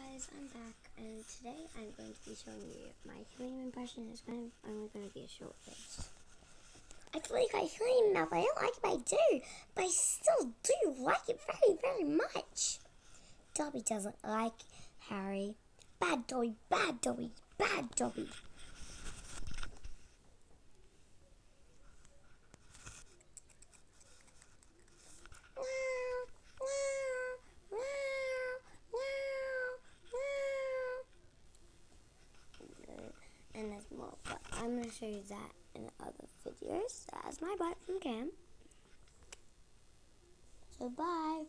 guys, I'm back, and today I'm going to be showing you my hillem impression. It's only going to be a short video. I feel like I hillem enough. I don't like it, but I do. But I still do like it very, very much. Dobby doesn't like Harry. Bad Dobby, bad Dobby, bad Dobby. And there's more, but I'm going to show you that in other videos. That's my bite from Cam. So bye.